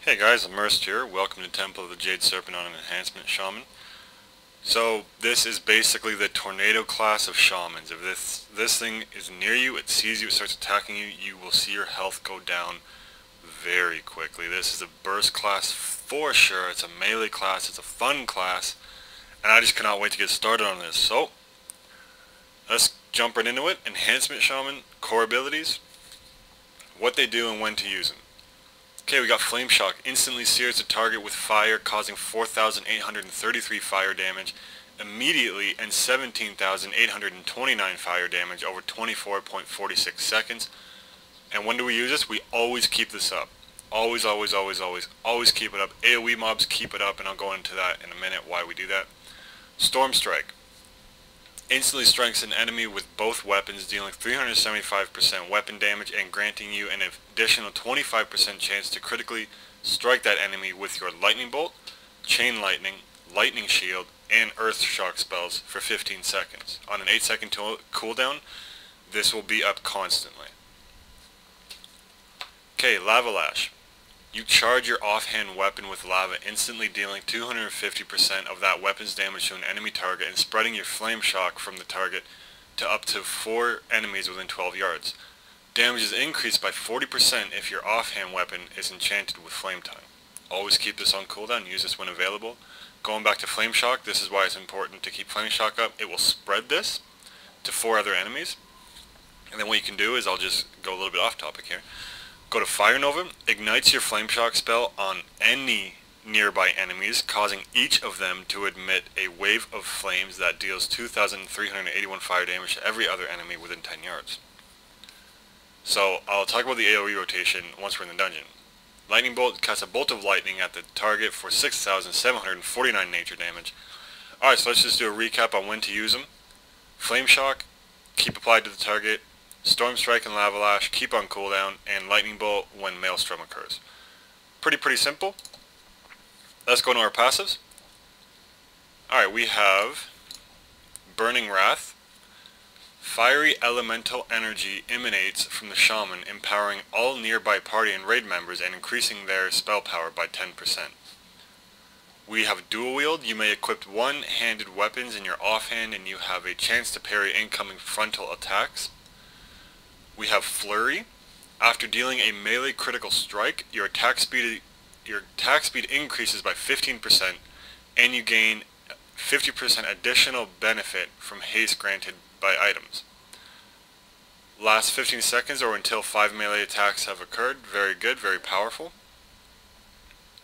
Hey guys, Immersed here. Welcome to Temple of the Jade Serpent on an Enhancement Shaman. So this is basically the tornado class of shamans. If this thing is near you, it sees you, it starts attacking you, you will see your health go down very quickly. This is a burst class for sure. It's a melee class, it's a fun class, and I just cannot wait to get started on this. So let's jump right into it. Enhancement Shaman, core abilities, what they do and when to use them. Okay, we got Flame Shock. Instantly sears the target with fire, causing 4,833 fire damage immediately and 17,829 fire damage over 24.46 seconds. And when do we use this? We always keep this up. Always, always, always, always, always keep it up. AOE mobs keep it up, and I'll go into that in a minute why we do that. Storm Strike. Instantly strikes an enemy with both weapons, dealing 375% weapon damage and granting you an additional 25% chance to critically strike that enemy with your Lightning Bolt, Chain Lightning, Lightning Shield, and Earth Shock spells for 15 seconds. On an 8-second cooldown, this will be up constantly. Okay, Lava Lash. You charge your offhand weapon with lava, instantly dealing 250% of that weapon's damage to an enemy target and spreading your flame shock from the target to up to 4 enemies within 12 yards. Damage is increased by 40% if your offhand weapon is enchanted with flame tongue. Always keep this on cooldown, use this when available. Going back to flame shock, this is why it's important to keep flame shock up. It will spread this to 4 other enemies. And then what you can do is, I'll just go a little bit off topic here. Go to Fire Nova, ignites your Flame Shock spell on any nearby enemies, causing each of them to emit a wave of flames that deals 2,381 fire damage to every other enemy within 10 yards. So, I'll talk about the AOE rotation once we're in the dungeon. Lightning Bolt casts a bolt of lightning at the target for 6,749 nature damage. Alright, so let's just do a recap on when to use them. Flame Shock, keep applied to the target. Storm Strike and Lava Lash, keep on cooldown, and Lightning Bolt when Maelstrom occurs. Pretty simple. Let's go to our passives. Alright, we have Burning Wrath. Fiery elemental energy emanates from the shaman, empowering all nearby party and raid members and increasing their spell power by 10%. We have Dual Wield. You may equip one-handed weapons in your offhand and you have a chance to parry incoming frontal attacks. We have Flurry. After dealing a melee critical strike, your attack speed increases by 15%, and you gain 50% additional benefit from haste granted by items. Last 15 seconds or until 5 melee attacks have occurred. Very good, very powerful.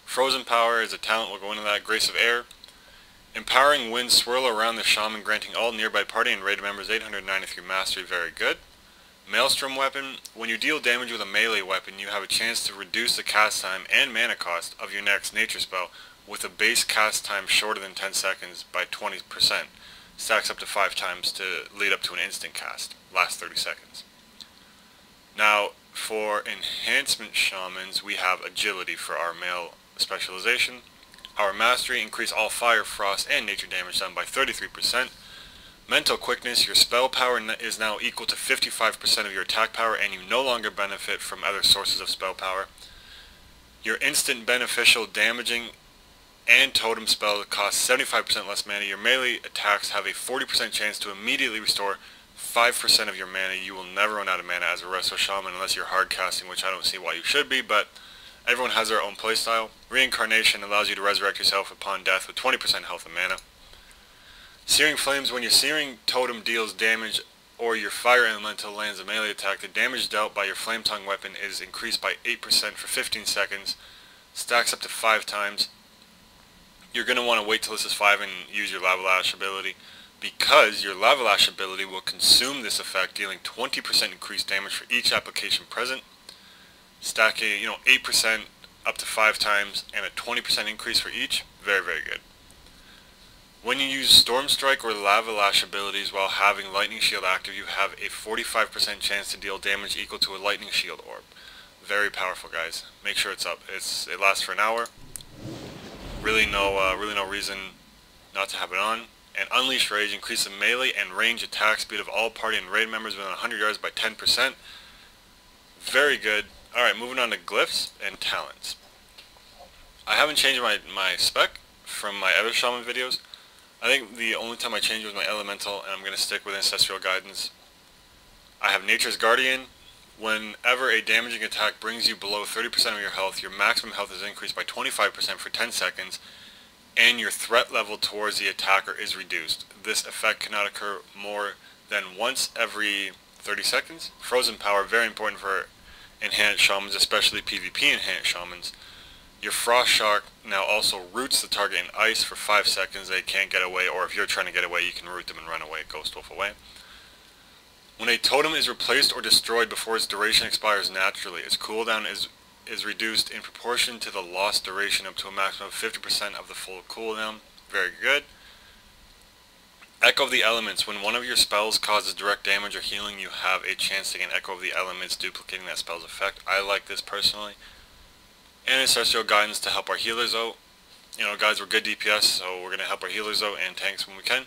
Frozen Power is a talent, we'll go into that. Grace of Air. Empowering winds swirl around the shaman, granting all nearby party and raid members 893 mastery. Very good. Maelstrom Weapon. When you deal damage with a melee weapon, you have a chance to reduce the cast time and mana cost of your next nature spell with a base cast time shorter than 10 seconds by 20%. Stacks up to 5 times to lead up to an instant cast. Last 30 seconds. Now, for Enhancement Shamans, we have Agility for our male specialization. Our Mastery, increase all fire, frost, and nature damage done by 33%. Mental Quickness, your spell power is now equal to 55% of your attack power, and you no longer benefit from other sources of spell power. Your instant beneficial damaging and totem spell cost 75% less mana. Your melee attacks have a 40% chance to immediately restore 5% of your mana. You will never run out of mana as a Resto Shaman unless you're hard casting, which I don't see why you should be, but everyone has their own playstyle. Reincarnation allows you to resurrect yourself upon death with 20% health and mana. Searing Flames, when your Searing Totem deals damage or your Fire Elemental lands a melee attack, the damage dealt by your Flame Tongue weapon is increased by 8% for 15 seconds, stacks up to 5 times. You're going to want to wait till this is 5 and use your Lava Lash ability, because your Lava Lash ability will consume this effect, dealing 20% increased damage for each application present, stacking 8% up to 5 times, and a 20% increase for each. Very, very good. When you use Storm Strike or Lava Lash abilities while having Lightning Shield active, you have a 45% chance to deal damage equal to a Lightning Shield orb. Very powerful, guys. Make sure it's up. It lasts for an hour. Really no reason not to have it on. And Unleash Rage, increase the melee and range attack speed of all party and raid members within 100 yards by 10%. Very good. Alright, moving on to glyphs and talents. I haven't changed my spec from my other Shaman videos. I think the only time I changed was my Elemental, and I'm going to stick with Ancestral Guidance. I have Nature's Guardian. Whenever a damaging attack brings you below 30% of your health, your maximum health is increased by 25% for 10 seconds, and your threat level towards the attacker is reduced. This effect cannot occur more than once every 30 seconds. Frozen Power, very important for Enhanced Shamans, especially PvP Enhanced Shamans. Your Frost Shock now also roots the target in ice for 5 seconds. They can't get away, or if you're trying to get away, you can root them and run away, Ghost Wolf away. When a totem is replaced or destroyed before its duration expires naturally, its cooldown is reduced in proportion to the lost duration up to a maximum of 50% of the full cooldown. Very good. Echo of the Elements. When one of your spells causes direct damage or healing, you have a chance to gain Echo of the Elements, duplicating that spell's effect. I like this personally. And Ancestral Guidance to help our healers out. You know, guys, we're good DPS, so we're going to help our healers out and tanks when we can.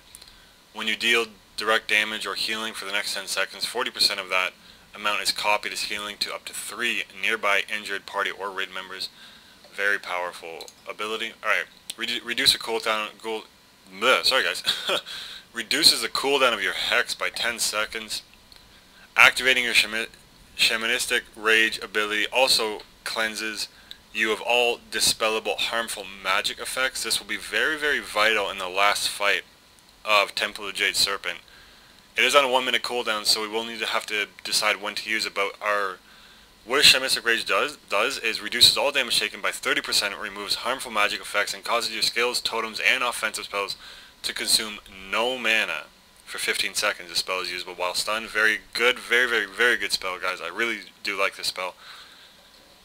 When you deal direct damage or healing for the next 10 seconds, 40% of that amount is copied as healing to up to 3 nearby injured party or raid members. Very powerful ability. Alright, reduce the cooldown. Sorry guys. Reduces the cooldown of your Hex by 10 seconds. Activating your Shamanistic Rage ability also cleanses you of all dispellable harmful magic effects. This will be very, very vital in the last fight of Temple of the Jade Serpent. It is on a 1 minute cooldown, so we will need to have to decide when to use it, but what Shamanistic Rage does is reduces all damage taken by 30%, removes harmful magic effects, and causes your skills, totems, and offensive spells to consume no mana for 15 seconds. The spell is usable while stunned. Very good, very, very, very good spell, guys. I really do like this spell.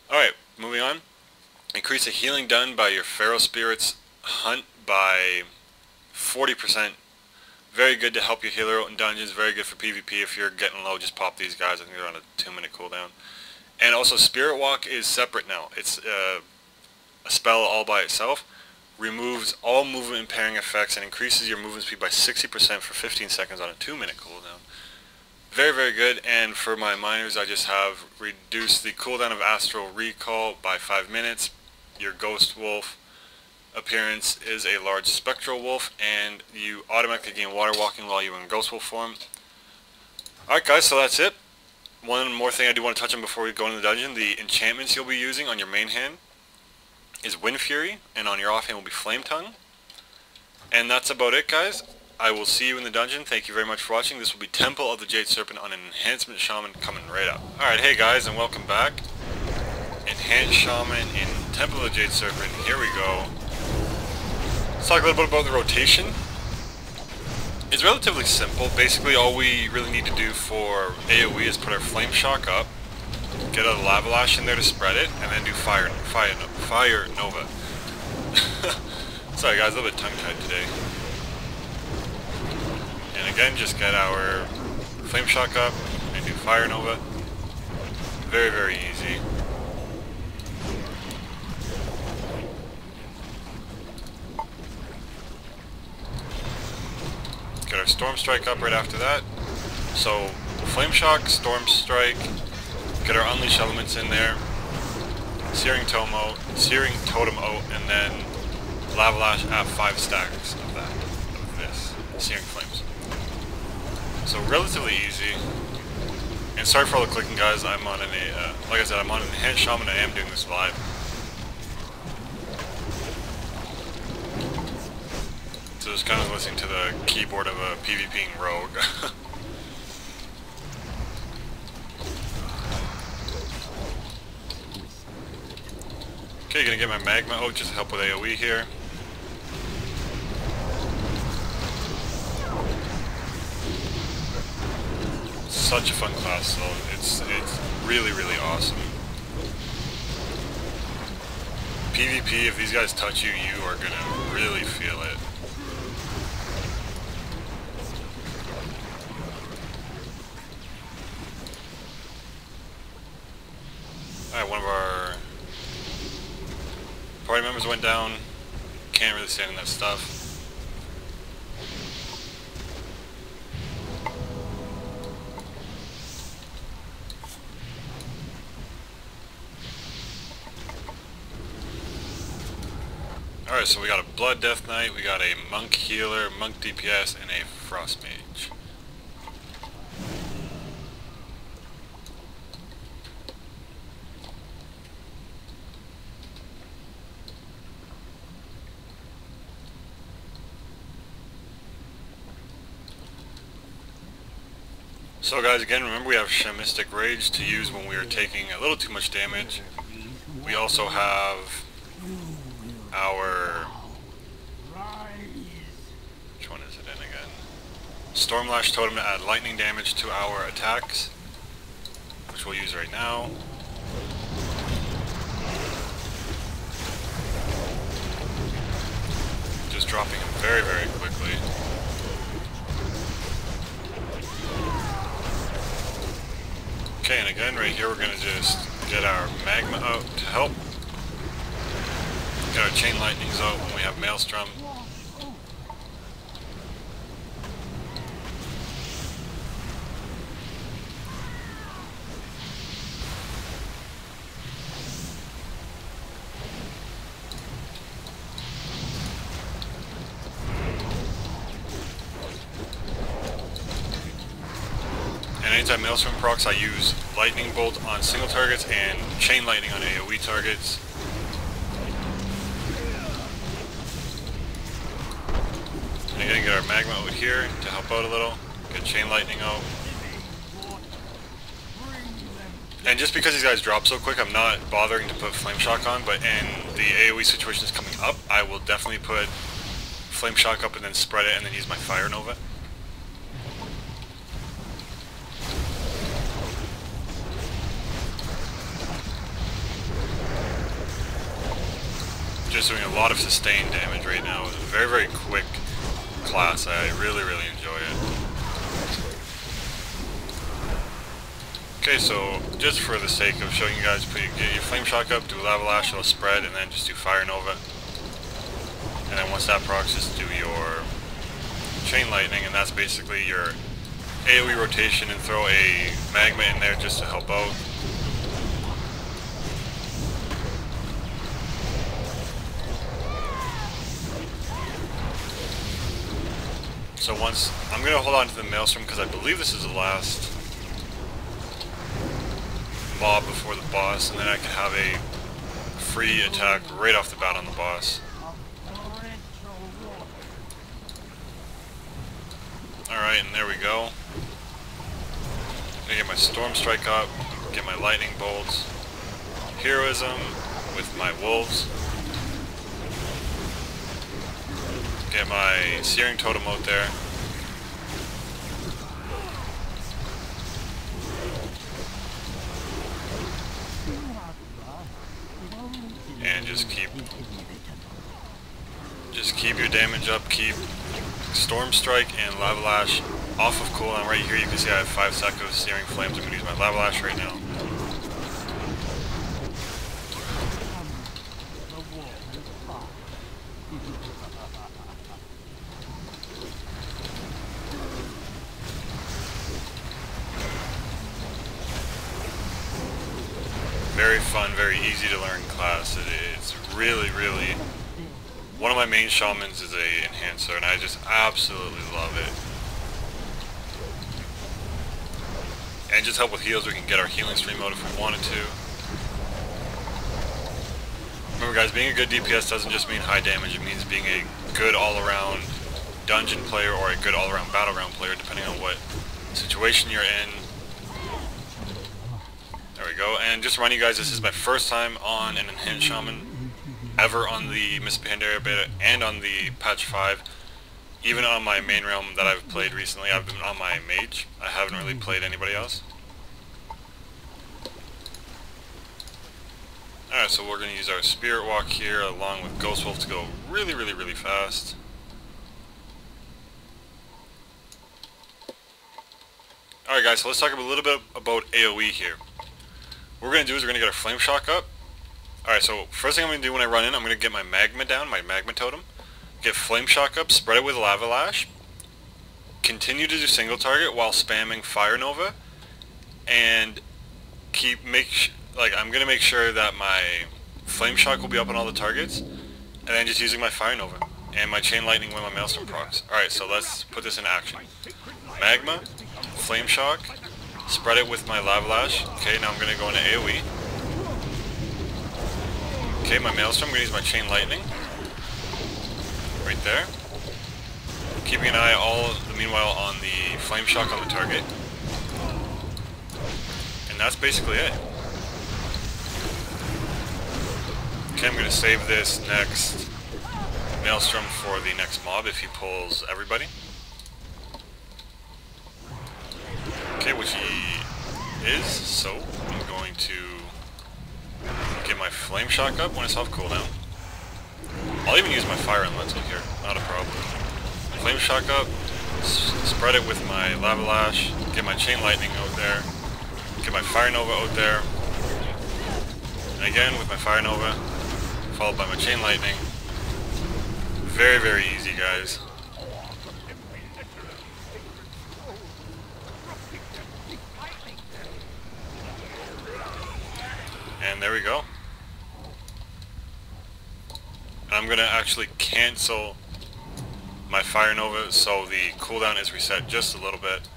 Alright, moving on. Increase the healing done by your Feral Spirit's Hunt by 40%. Very good to help your healer out in dungeons. Very good for PvP. If you're getting low, just pop these guys. I think they're on a 2 minute cooldown. And also Spirit Walk is separate now. It's a spell all by itself. Removes all movement impairing effects and increases your movement speed by 60% for 15 seconds on a 2 minute cooldown. Very, very good. And for my miners, I just have reduced the cooldown of Astral Recall by 5 minutes. Your Ghost Wolf appearance is a large spectral wolf, and you automatically gain water walking while you're in Ghost Wolf form. Alright guys, so that's it. One more thing I do want to touch on before we go into the dungeon. The enchantments you'll be using on your main hand is Wind Fury, and on your offhand will be Flame Tongue. And that's about it, guys. I will see you in the dungeon. Thank you very much for watching. This will be Temple of the Jade Serpent on an Enhancement Shaman coming right up. Alright, hey guys, and welcome back. Enhanced Shaman in Temple of the Jade Serpent. Here we go. Let's talk a little bit about the rotation. It's relatively simple. Basically, all we really need to do for AOE is put our Flame Shock up, get a Lava Lash in there to spread it, and then do Fire Nova. Sorry guys, a little bit tongue-tied today. And again, just get our Flame Shock up and do Fire Nova. Very, very easy. Get our Storm Strike up right after that. So, Flame Shock, Storm Strike, get our Unleash Elements in there, Searing Totem out, and then Lava Lash at 5 stacks of this, Searing Flames. So relatively easy. And sorry for all the clicking, guys. I'm on like I said, I'm on an Enhanced Shaman. I am doing this live. So just kind of listening to the keyboard of a PvPing rogue. Okay, gonna get my Magma out just to help with AoE here. Such a fun class though. It's really, really awesome. PvP, if these guys touch you, you are gonna really feel it. Alright, one of our party members went down. Can't really stand in that stuff. Alright, so we got a Blood Death Knight, we got a Monk Healer, Monk DPS, and a Frost Mage. So guys, again, remember we have Shamanistic Rage to use when we are taking a little too much damage. We also have our... which one is it in again? Stormlash Totem to add lightning damage to our attacks, which we'll use right now. Just dropping him very, very quickly. Okay, and again, right here, we're going to just get our Magma out to help. Get our Chain Lightnings out when we have Maelstrom. Anytime Maelstrom procs, I use Lightning Bolt on single targets and Chain Lightning on AOE targets. And again, get our Magma out here to help out a little. Get Chain Lightning out. And just because these guys drop so quick, I'm not bothering to put Flame Shock on, but in the AOE situations coming up, I will definitely put Flame Shock up and then spread it and then use my Fire Nova. Just doing a lot of sustained damage right now. It's a very, very quick class. I really, really enjoy it. Okay, so just for the sake of showing you guys, get your Flame Shock up, do Lava Lash, it'll spread, and then just do Fire Nova. And then once that procs, just do your Chain Lightning, and that's basically your AoE rotation, and throw a Magma in there just to help out. So once, I'm going to hold on to the Maelstrom because I believe this is the last mob before the boss, and then I can have a free attack right off the bat on the boss. Alright, and there we go. I'm going to get my Storm Strike up, get my Lightning Bolts, Heroism with my Wolves. Get my Searing Totem out there. And just keep your damage up, keep Storm Strike and Lava Lash off of cooldown. Right here you can see I have 5 seconds of Searing Flames. I'm going to use my Lava Lash right now. Very fun, very easy to learn class. It's really, really... One of my main shamans is a enhancer, and I just absolutely love it. And just help with heals, we can get our healing stream out if we wanted to. Remember guys, being a good DPS doesn't just mean high damage, it means being a good all-around dungeon player or a good all-around battleground player, depending on what situation you're in. There we go, and just to remind you guys, this is my first time on an Enhanced Shaman ever on the Mists of Pandaria beta and on the patch 5. Even on my main realm that I've played recently, I've been on my mage. I haven't really played anybody else. Alright, so we're going to use our Spirit Walk here along with Ghost Wolf to go really, really, really fast. Alright guys, so let's talk a little bit about AoE here. What we're going to do is we're going to get our Flame Shock up. Alright, so first thing I'm going to do when I run in, I'm going to get my Magma down, my Magma Totem. Get Flame Shock up, spread it with Lava Lash. Continue to do single target while spamming Fire Nova. And I'm going to make sure that my Flame Shock will be up on all the targets. and then just using my Fire Nova and my Chain Lightning when my Maelstrom procs. Alright, so let's put this in action. Magma, Flame Shock, spread it with my Lava Lash. Okay, now I'm going to go into AOE. Okay, my Maelstrom, I'm going to use my Chain Lightning. Right there. Keeping an eye meanwhile on the Flame Shock on the target. And that's basically it. Okay, I'm going to save this next Maelstrom for the next mob if he pulls everybody. Okay, which he is, so I'm going to get my Flame Shock up when it's off cooldown. I'll even use my Fire Elemental here, not a problem. Flame Shock up, spread it with my Lava Lash, get my Chain Lightning out there, get my Fire Nova out there, and again with my Fire Nova, followed by my Chain Lightning. Very, very easy, guys. And there we go. And I'm going to actually cancel my Fire Nova so the cooldown is reset just a little bit.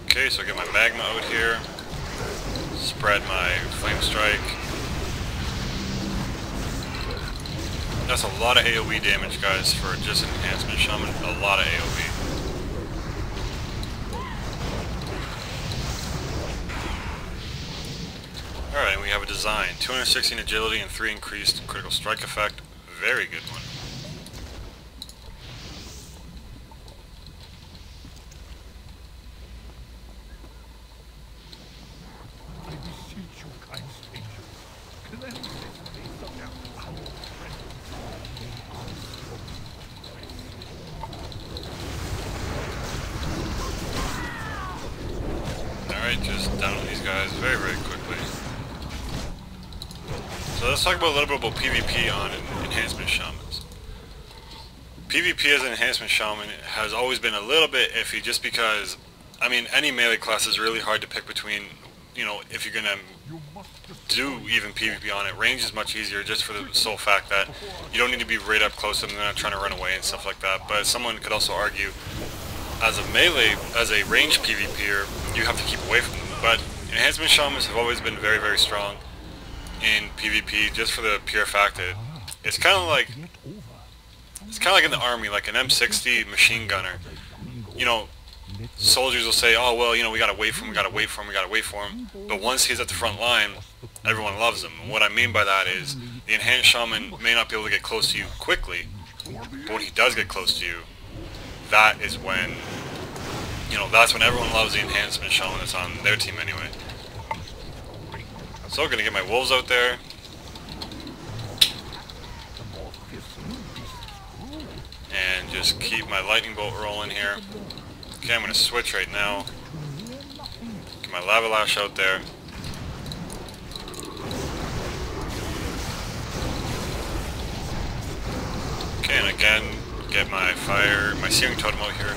Okay, so I get my Magma out here, spread my Flame Strike. That's a lot of AoE damage, guys, for just an Enhancement Shaman. A lot of AoE. Alright, we have a design. 216 agility and 3 increased critical strike effect. Very good one. Alright, just down these guys very, very quickly. So let's talk about a little bit about PvP on Enhancement Shamans. PvP as an Enhancement Shaman has always been a little bit iffy just because, I mean, any melee class is really hard to pick between, you know, if you're going to do even PvP on it. Range is much easier just for the sole fact that you don't need to be right up close to them, they're not trying to run away and stuff like that. But someone could also argue, as a melee, as a range PvPer, you have to keep away from them. But Enhancement Shamans have always been very, very strong in PvP just for the pure fact that it's kind of like in the army, like an M60 machine gunner. You know, soldiers will say, oh well, you know, we gotta wait for him, we gotta wait for him, we gotta wait for him. But once he's at the front line, everyone loves him. And what I mean by that is the Enhanced Shaman may not be able to get close to you quickly, but when he does get close to you, that is when, you know, that's when everyone loves the Enhancement Shaman that's on their team anyway. So gonna get my wolves out there. And just keep my lightning bolt rolling here. Okay, I'm gonna switch right now. Get my Lava Lash out there. Okay, and again, get my Searing Totem out here.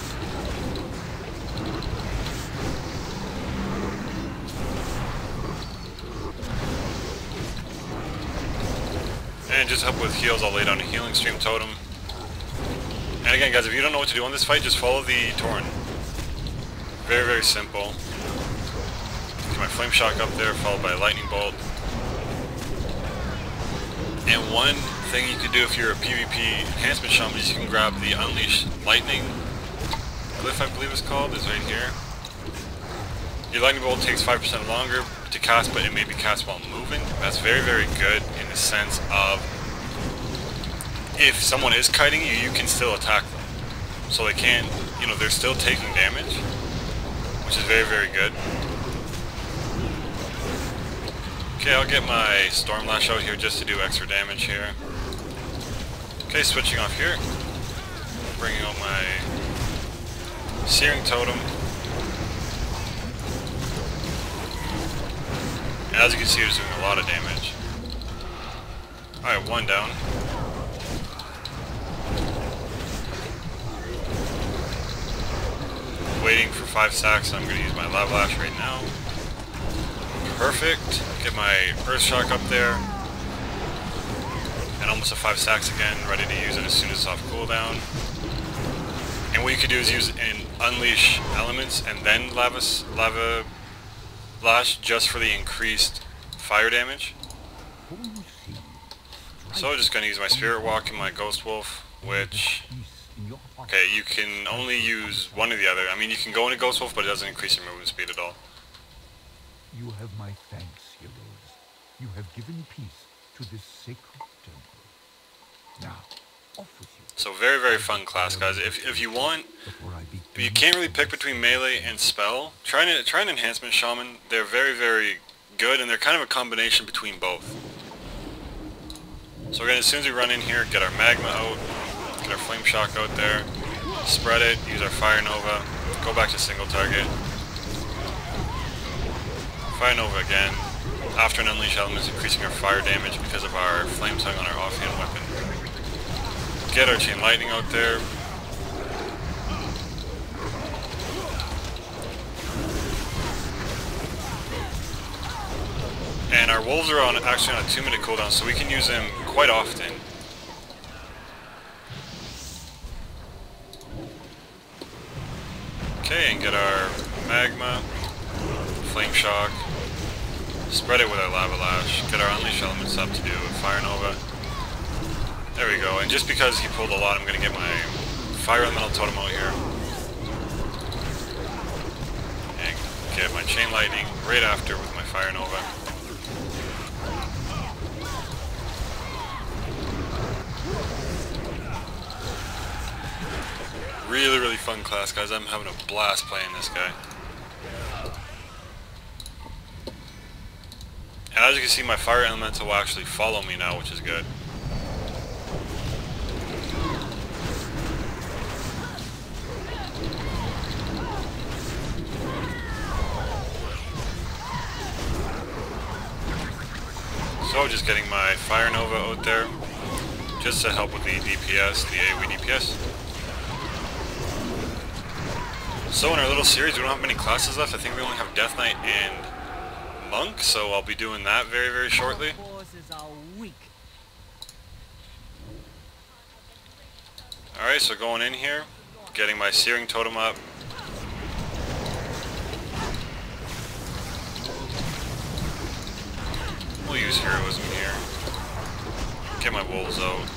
And just help with heals, I'll lay down a Healing Stream Totem. And again, guys, if you don't know what to do on this fight, just follow the Torrent. Very, very simple. Get my Flame Shock up there, followed by a Lightning Bolt. And one thing you can do if you're a PvP Enhancement Shaman is you can grab the Unleash Lightning Glyph, I believe it's called, is right here. Your Lightning Bolt takes 5% longer to cast, but it may be cast while moving. That's very, very good in the sense of if someone is kiting you, you can still attack them. So they can't, you know, they're still taking damage, which is very, very good. Okay, I'll get my Storm Lash out here just to do extra damage here. Okay, switching off here. Bringing out my Searing Totem. And as you can see, it's doing a lot of damage. Alright, one down. Waiting for 5 stacks, so I'm going to use my Lava Lash right now. Perfect. Get my Earth Shock up there. And almost a 5 stacks again, ready to use it as soon as it's off cooldown. And what you could do is use an Unleash Elements and then Lava Lash just for the increased fire damage. So just gonna use my Spirit Walk and my Ghost Wolf, which... Okay, you can only use one or the other. I mean, you can go into Ghost Wolf, but it doesn't increase your movement speed at all. You have my thanks, heroes. You have given peace to this sacred temple. Now, off with you. So very, very fun class, guys. If you want, you can't really pick between melee and spell. Try an Enhancement Shaman. They're very, very good, and they're kind of a combination between both. So we're gonna, as soon as we run in here, get our Magma out, get our Flame Shock out there, spread it, use our Fire Nova, go back to single target. Fire Nova again. After an Unleash Elements, increasing our fire damage because of our Flame Tongue on our offhand weapon. Get our Chain Lightning out there. And our Wolves are actually on a 2-minute cooldown, so we can use them quite often. Okay, and get our Magma, Flame Shock, spread it with our Lava Lash, get our Unleash Elements up to do a Fire Nova. There we go, and just because he pulled a lot, I'm going to get my Fire Elemental Totem out here. And get my Chain Lightning right after with my Fire Nova. Really, really fun class, guys. I'm having a blast playing this guy. And as you can see, my Fire Elemental will actually follow me now, which is good. So just getting my Fire Nova out there, just to help with the DPS, the AOE DPS. So in our little series, we don't have many classes left. I think we only have Death Knight and Monk, so I'll be doing that very, very shortly. Alright, so going in here, getting my Searing Totem up. We'll use Heroism here. Get my Wolves out.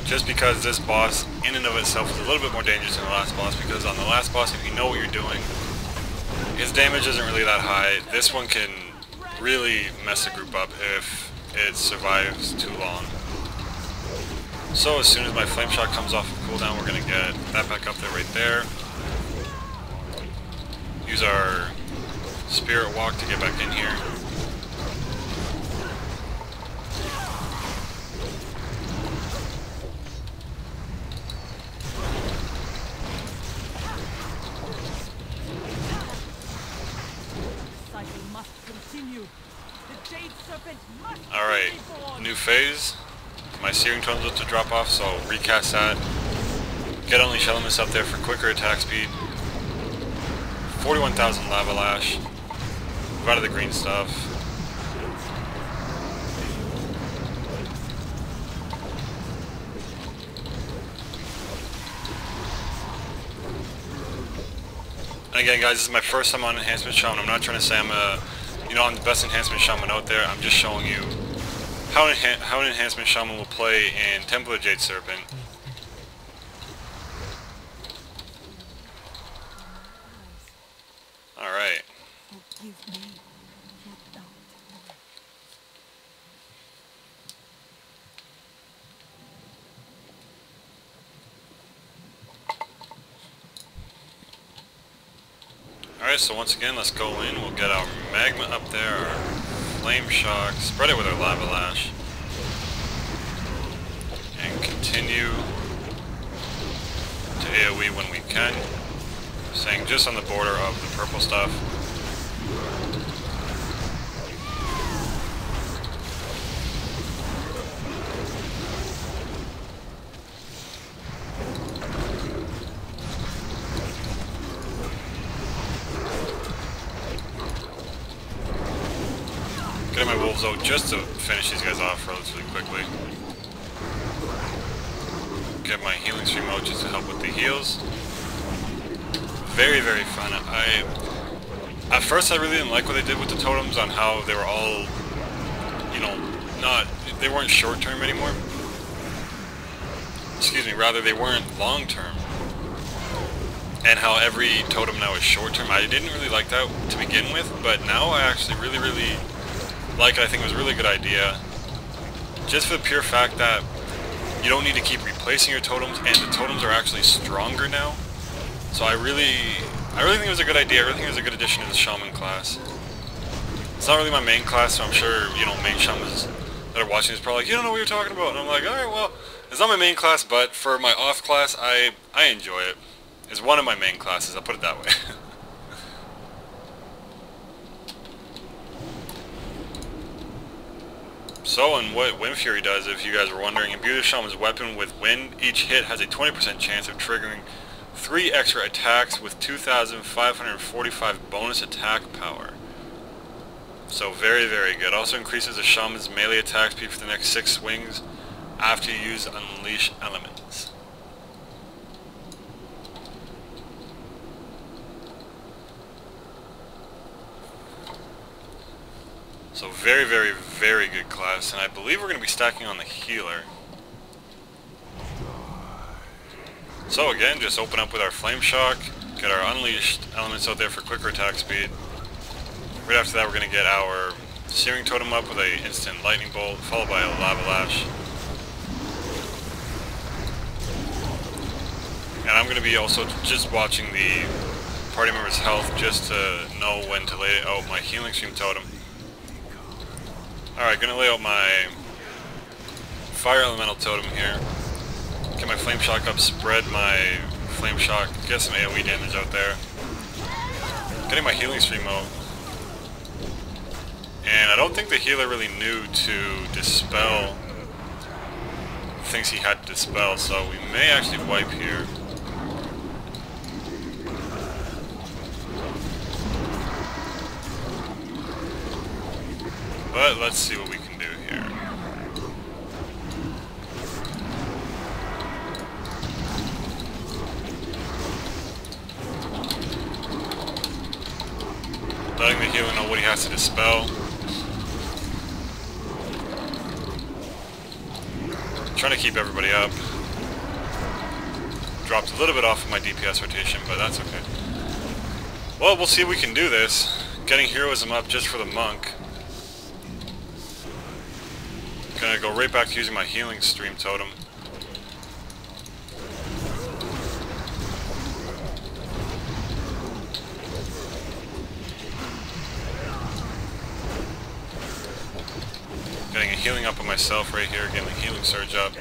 Just because this boss, in and of itself, is a little bit more dangerous than the last boss, because on the last boss, if you know what you're doing, his damage isn't really that high. This one can really mess the group up if it survives too long. So as soon as my Flame Shot comes off of cooldown, we're going to get that back up there right there. Use our Spirit Walk to get back in here. Alright, new phase. My Searing Totem's about to drop off, so I'll recast that. Get Unleash Elements up there for quicker attack speed. 41,000 Lava Lash. Move out of the green stuff. And again, guys, this is my first time on Enhancement Shaman. I'm not trying to say I'm the best Enhancement Shaman out there. I'm just showing you how an Enhancement Shaman will play in Temple of Jade Serpent. Alright. Alright, so once again, let's go in. We'll get our Magma up there, our Flame Shock, spread it with our Lava Lash, and continue to AoE when we can. Staying just on the border of the purple stuff. Getting my wolves out just to finish these guys off relatively quickly. Get my healing stream out just to help with the heals. Very, very fun. At first I really didn't like what they did with the totems on how they were all, you know, they weren't short term anymore. Excuse me, rather they weren't long term. And how every totem now is short term. I didn't really like that to begin with, but now I actually really, really like it. I think it was a really good idea. Just for the pure fact that you don't need to keep replacing your totems, and the totems are actually stronger now. So I really think it was a good idea. I really think it was a good addition to the Shaman class. It's not really my main class, so I'm sure, you know, main Shamans that are watching this probably like, you don't know what you're talking about. And I'm like, alright, well, it's not my main class, but for my off class, I enjoy it. It's one of my main classes, I'll put it that way. So, and what Wind Fury does, if you guys were wondering, imbue the Shaman's weapon with wind. Each hit has a 20% chance of triggering 3 extra attacks with 2,545 bonus attack power. So very, very good. Also increases the Shaman's melee attack speed for the next 6 swings after you use Unleash Elements. So very, very, very good class, and I believe we're going to be stacking on the healer. So again, just open up with our Flame Shock, get our Unleashed Elements out there for quicker attack speed. Right after that we're going to get our Searing Totem up with a instant Lightning Bolt, followed by a Lava Lash. And I'm going to be also just watching the party member's health just to know when to lay out my Healing Stream Totem. Alright, gonna lay out my Fire Elemental Totem here. Get my Flame Shock up, spread my Flame Shock, get some AOE damage out there. Getting my Healing Stream out. And I don't think the healer really knew to dispel things he had to dispel, so we may actually wipe here. But let's see what we can do here. Letting the healer know what he has to dispel. Trying to keep everybody up. Dropped a little bit off of my DPS rotation, but that's okay. Well, we'll see if we can do this. Getting heroism up just for the monk. Gonna go right back to using my Healing Stream Totem. Getting a healing up on myself right here, getting the Healing Surge up.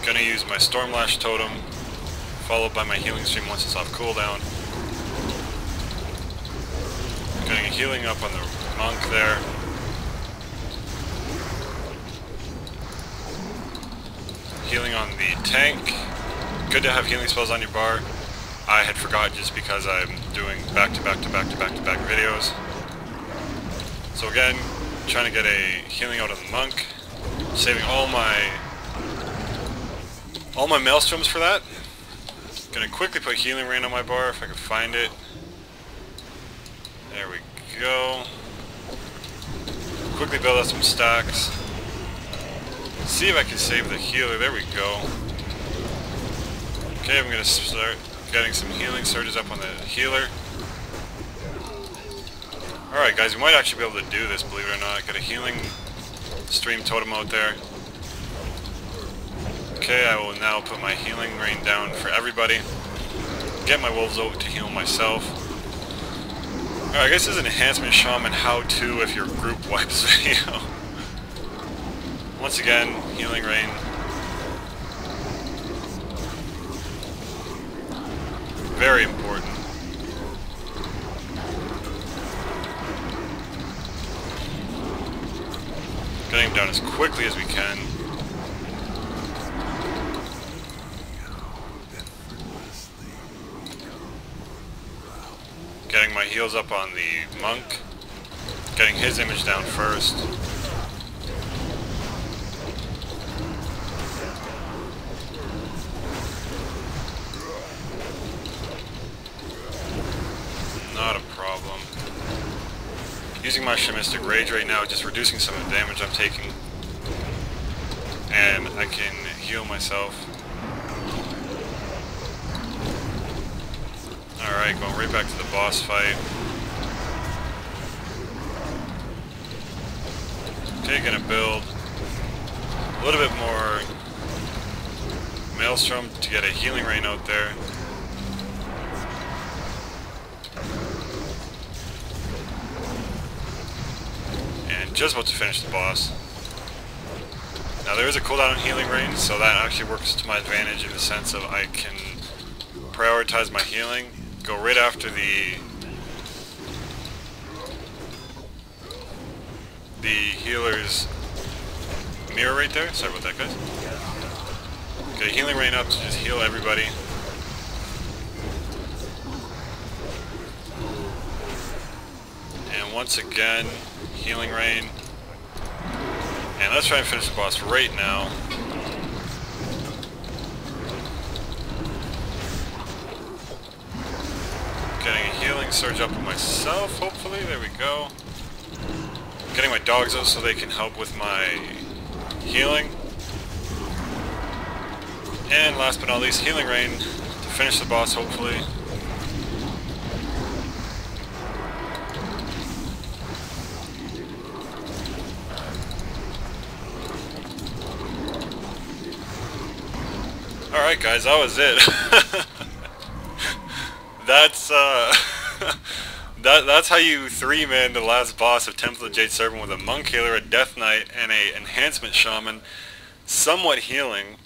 Gonna use my Stormlash Totem, followed by my Healing Stream once it's off cooldown. Getting a healing up on the monk there. Healing on the tank. Good to have healing spells on your bar. I had forgot just because I'm doing back-to-back videos. So again, trying to get a healing out of the monk. Saving all my maelstroms for that. Gonna quickly put healing rain on my bar if I can find it. There we go. Quickly build up some stacks. See if I can save the healer. There we go. Okay, I'm going to start getting some healing surges up on the healer. Alright guys, we might actually be able to do this, believe it or not. Get a Healing Stream Totem out there. Okay, I will now put my healing rain down for everybody. Get my wolves out to heal myself. Alright, I guess this is an Enhancement Shaman how-to if your group wipes video. Once again, Healing Rain. Very important. Getting him down as quickly as we can. heals up on the monk, getting his image down first. Not a problem. Using my Shamistic Rage right now, just reducing some of the damage I'm taking. And I can heal myself. Alright, going right back to the boss fight. Okay, gonna build a little bit more Maelstrom to get a healing rain out there. And just about to finish the boss. Now there is a cooldown on healing rain, so that actually works to my advantage in the sense of I can prioritize my healing, go right after the healer's mirror right there. Sorry about that, guys. Get a healing rain up to just heal everybody. And once again, healing rain. And let's try and finish the boss right now. Getting a healing surge up on myself, hopefully. There we go. Getting my dogs out so they can help with my healing. And last but not least, healing rain to finish the boss, hopefully. Alright guys, that was it. That's how you 3-man the last boss of Temple of Jade Serpent with a Monk Healer, a Death Knight, and a Enhancement Shaman, somewhat healing.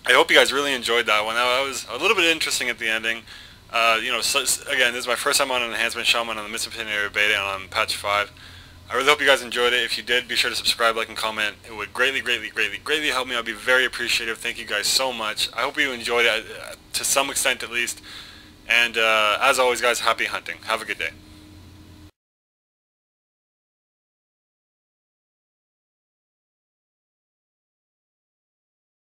I hope you guys really enjoyed that one. That was a little bit interesting at the ending. You know, so, again, this is my first time on an Enhancement Shaman on the Mississippi Area Beta and on patch 5. I really hope you guys enjoyed it. If you did, be sure to subscribe, like, and comment. It would greatly help me. I'd be very appreciative. Thank you guys so much. I hope you enjoyed it, to some extent at least. And as always, guys, happy hunting. Have a good day.